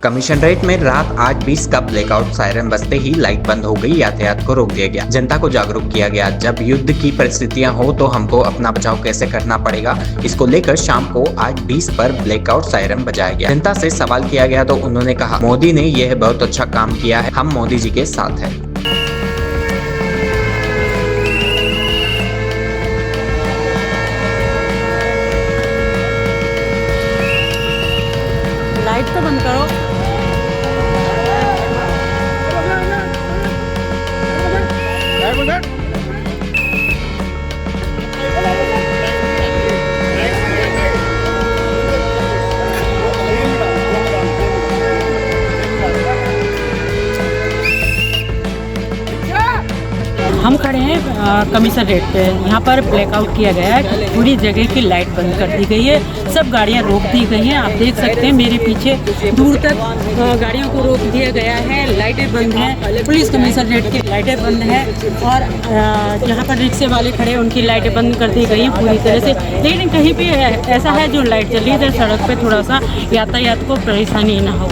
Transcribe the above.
Commissionerate में रात 8:20 का ब्लैकआउट सायरन बजते ही लाइट बंद हो गई, यातायात को रोक दिया गया। जनता को जागरूक किया गया। जब युद्ध की परिस्थितियां हो तो हमको अपना बचाव कैसे करना पड़ेगा, इसको लेकर शाम को 8:20 पर ब्लैकआउट सायरन बजाया गया। जनता से सवाल किया गया तो उन्होंने कहा, मोदी ने यह बहुत अच्छा काम किया है, हम मोदी जी के साथ हैं। लाइट तो बंद करो। हम खड़े हैं कमिश्नरेट पे। यहाँ पर ब्लैकआउट किया गया है, पूरी जगह की लाइट बंद कर दी गई है, सब गाड़ियाँ रोक दी गई हैं। आप देख सकते हैं मेरे पीछे दूर तक गाड़ियों को रोक दिया गया है, लाइटें बंद हैं, पुलिस कमिश्नरेट की लाइटें बंद हैं और जहाँ पर रिक्शे वाले खड़े हैं उनकी लाइटें बंद कर दी गई हैं पूरी तरह से। लेकिन कहीं भी ऐसा है जो लाइट चल रही है, सड़क पर थोड़ा सा यातायात को परेशानी ना हो।